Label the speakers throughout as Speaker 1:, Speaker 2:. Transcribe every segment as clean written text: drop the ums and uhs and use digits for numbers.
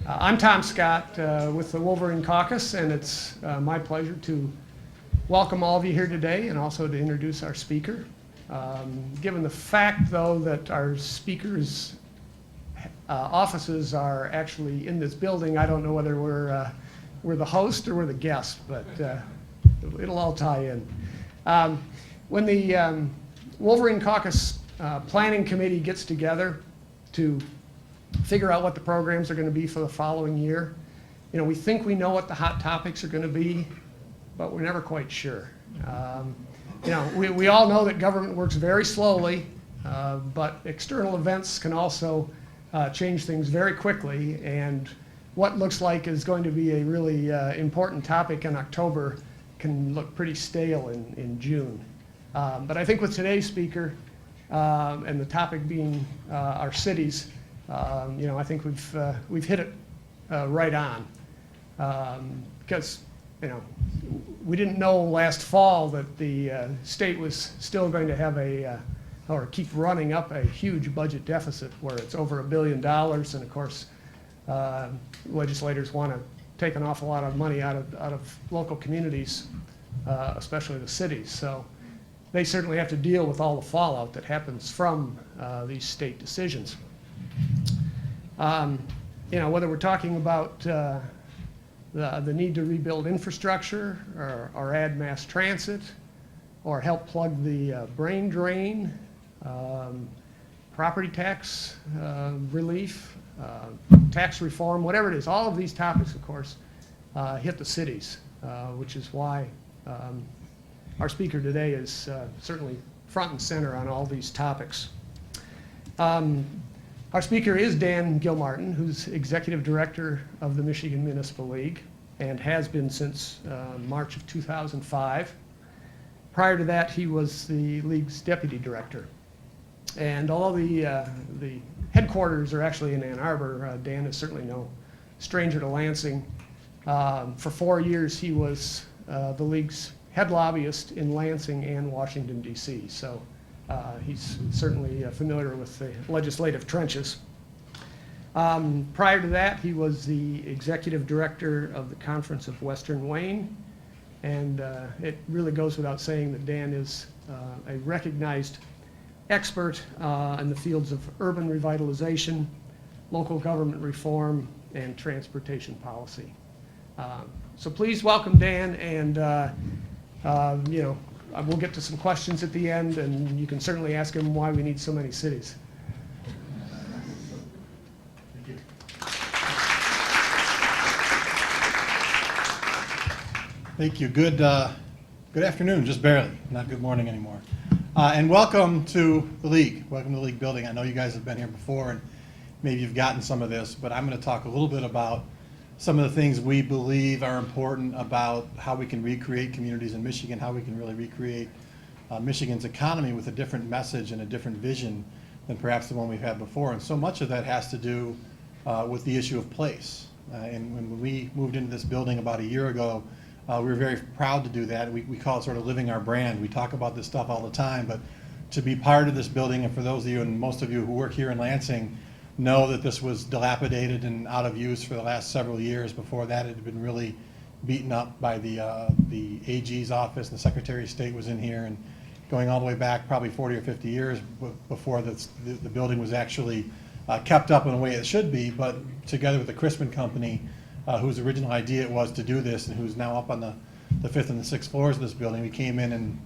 Speaker 1: I'm Tom Scott with the Wolverine Caucus, and it's my pleasure to welcome all of you here today and also to introduce our speaker. Given the fact, though, that our speaker's offices are actually in this building, I don't know whether we're the host or we're the guest, but it'll all tie in. When the Wolverine Caucus Planning Committee gets together to figure out what the programs are going to be for the following year, we think we know what the hot topics are going to be, but we're never quite sure. We all know that government works very slowly, but external events can also change things very quickly, and what looks like is going to be a really important topic in October can look pretty stale in June. But I think with today's speaker and the topic being our cities, I think we've hit it right on, because we didn't know last fall that the state was still going to have or keep running up a huge budget deficit where it's over $1 billion, and of course legislators want to take an awful lot of money out of local communities, especially the cities. So they certainly have to deal with all the fallout that happens from these state decisions. Whether we're talking about the need to rebuild infrastructure or add mass transit or help plug the brain drain, property tax relief, tax reform, whatever it is, all of these topics, of course, hit the cities, which is why our speaker today is certainly front and center on all these topics. Our speaker is Dan Gilmartin, who's Executive Director of the Michigan Municipal League and has been since March of 2005. Prior to that, he was the League's Deputy Director. And although the headquarters are actually in Ann Arbor, Dan is certainly no stranger to Lansing. For 4 years, he was the League's head lobbyist in Lansing and Washington, D.C. So he's certainly familiar with the legislative trenches. Prior to that, he was the executive director of the Conference of Western Wayne, and it really goes without saying that Dan is a recognized expert in the fields of urban revitalization, local government reform, and transportation policy. So please welcome Dan, and we'll get to some questions at the end, and you can certainly ask him why we need so many cities.
Speaker 2: Thank you. Thank you. Good afternoon, just barely, not good morning anymore. And welcome to the League. Welcome to the League building. I know you guys have been here before, and maybe you've gotten some of this, but I'm going to talk a little bit about some of the things we believe are important about how we can recreate communities in Michigan, how we can really recreate Michigan's economy with a different message and a different vision than perhaps the one we've had before. And so much of that has to do with the issue of place. And when we moved into this building about a year ago, we were very proud to do that. We call it sort of living our brand. We talk about this stuff all the time, but to be part of this building, and for those of you and most of you who work here in Lansing, know that this was dilapidated and out of use for the last several years. Before that, it had been really beaten up by the AG's office, and the Secretary of State was in here, and going all the way back probably 40 or 50 years before the building was actually kept up in a way it should be. But together with the Crispin Company, whose original idea it was to do this, and who's now up on the 5th and the 6th floors of this building, we came in and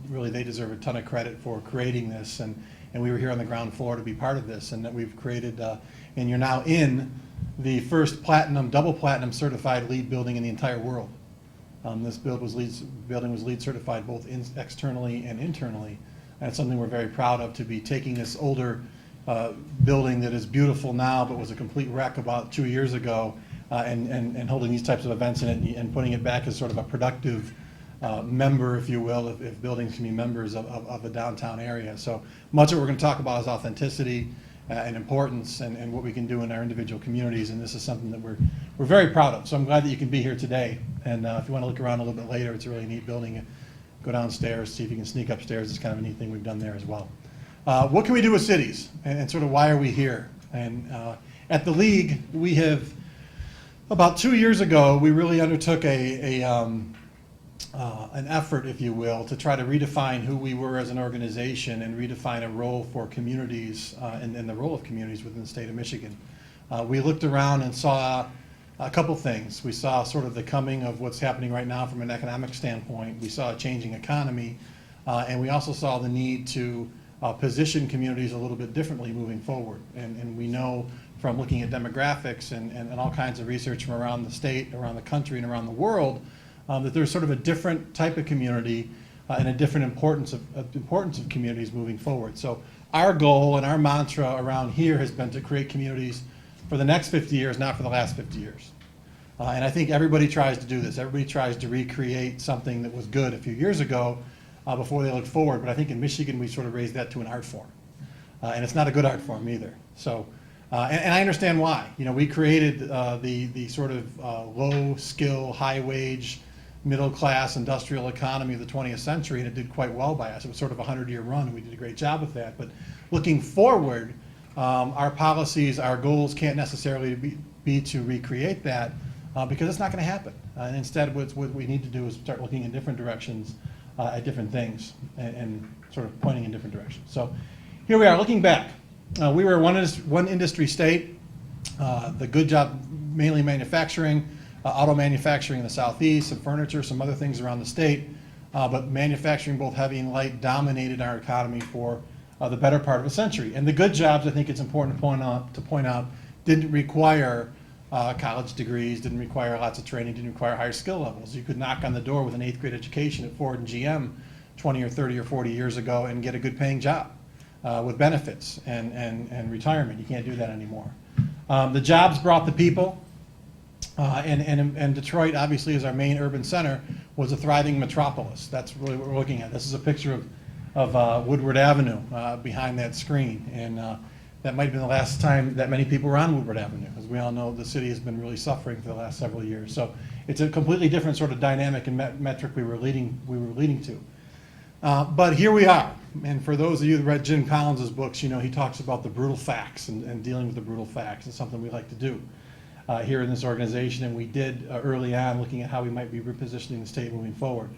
Speaker 2: really they deserve a ton of credit for creating this. And we were here on the ground floor to be part of this, and that we've created, and you're now in the first double platinum certified LEED building in the entire world. This building was LEED certified both externally and internally, and it's something we're very proud of, to be taking this older building that is beautiful now but was a complete wreck about 2 years ago, and holding these types of events in it and putting it back as sort of a productive member, if you will, if buildings can be members of the downtown area. So much of what we're going to talk about is authenticity and importance and what we can do in our individual communities, and this is something that we're very proud of. So I'm glad that you can be here today, and if you want to look around a little bit later, it's a really neat building. Go downstairs, see if you can sneak upstairs. It's kind of a neat thing we've done there as well. What can we do with cities, and sort of why are we here? And At the League, we have, about 2 years ago, we really undertook an effort, if you will, to try to redefine who we were as an organization and redefine a role for communities and the role of communities within the state of Michigan. We looked around and saw a couple things. We saw sort of the coming of what's happening right now from an economic standpoint. We saw a changing economy, and we also saw the need to position communities a little bit differently moving forward. And we know from looking at demographics and all kinds of research from around the state, around the country, and around the world, that there's sort of a different type of community and a different importance of communities moving forward. So our goal and our mantra around here has been to create communities for the next 50 years, not for the last 50 years. And I think everybody tries to do this. Everybody tries to recreate something that was good a few years ago before they look forward. But I think in Michigan, we sort of raised that to an art form. And it's not a good art form either. So, and I understand why. You know, we created the sort of low skill, high wage, middle class industrial economy of the 20th century, and it did quite well by us. It was sort of a 100-year run, and we did a great job with that. But looking forward, our policies, our goals can't necessarily be to recreate that because it's not going to happen. And instead, what we need to do is start looking in different directions at different things and sort of pointing in different directions. So here we are, looking back. We were one industry state, the good job, mainly manufacturing, auto manufacturing in the southeast, some furniture, some other things around the state, but manufacturing, both heavy and light, dominated our economy for the better part of a century. And the good jobs, I think it's important to point out, didn't require college degrees, didn't require lots of training, didn't require higher skill levels. You could knock on the door with an 8th grade education at Ford and GM 20 or 30 or 40 years ago and get a good paying job with benefits and retirement. You can't do that anymore. The jobs brought the people. And Detroit, obviously, as our main urban center, was a thriving metropolis. That's really what we're looking at. This is a picture of Woodward Avenue behind that screen. And that might have been the last time that many people were on Woodward Avenue. As we all know, the city has been really suffering for the last several years. So it's a completely different sort of dynamic and metric we were leading to. But here we are. And for those of you that read Jim Collins' books, you know, he talks about the brutal facts and dealing with the brutal facts. It's something we like to do here in this organization, and we did early on, looking at how we might be repositioning the state moving forward.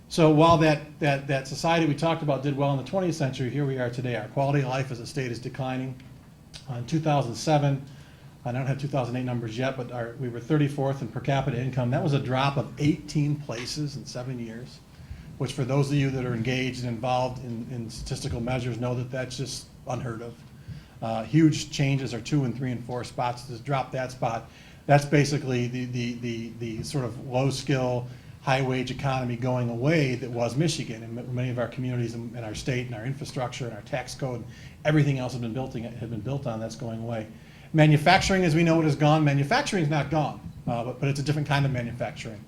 Speaker 2: So while that society we talked about did well in the 20th century, here we are today. Our quality of life as a state is declining. In 2007, I don't have 2008 numbers yet, but we were 34th in per capita income. That was a drop of 18 places in 7 years, which for those of you that are engaged and involved in statistical measures know that that's just unheard of. Huge changes are 2 and 3 and 4 spots. To drop that spot, that's basically the sort of low skill, high wage economy going away that was Michigan, and many of our communities in our state and our infrastructure and our tax code, everything else had been built on. That's going away. Manufacturing, as we know it, is gone. Manufacturing is not gone, but it's a different kind of manufacturing.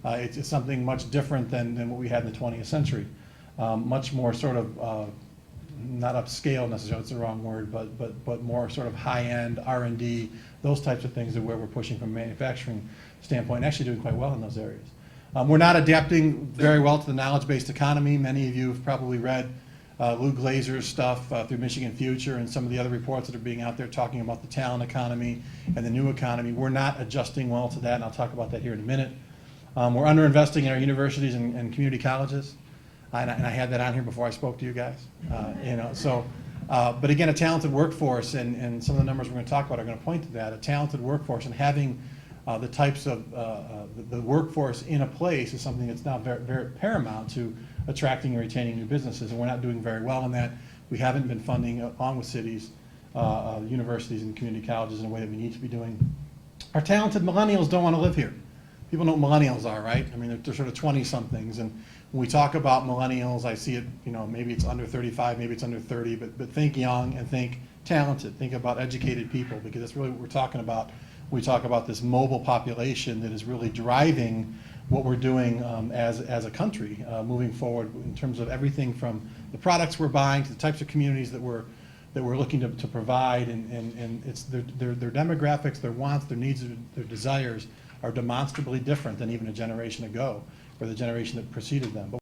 Speaker 2: It's something much different than what we had in the 20th century. Much more sort of not upscale necessarily, it's the wrong word, but more sort of high-end R&D, those types of things are where we're pushing from a manufacturing standpoint, and actually doing quite well in those areas. We're not adapting very well to the knowledge-based economy. Many of you have probably read Lou Glazer's stuff through Michigan Future and some of the other reports that are being out there talking about the talent economy and the new economy. We're not adjusting well to that, and I'll talk about that here in a minute. We're underinvesting in our universities and community colleges. And I had that on here before I spoke to you guys. But again, a talented workforce, and some of the numbers we're going to talk about are going to point to that. A talented workforce and having the types of the workforce in a place is something that's now very, very paramount to attracting and retaining new businesses, and we're not doing very well in that. We haven't been funding, along with cities, universities and community colleges in a way that we need to be doing. Our talented millennials don't want to live here. People know what millennials are, right? I mean, they're sort of 20-somethings, and when we talk about millennials, I see it, you know, maybe it's under 35, maybe it's under 30, but think young and think talented. Think about educated people, because that's really what we're talking about. We talk about this mobile population that is really driving what we're doing as a country moving forward in terms of everything from the products we're buying to the types of communities that we're looking to provide, and it's their demographics, their wants, their needs, their desires are demonstrably different than even a generation ago or the generation that preceded them. But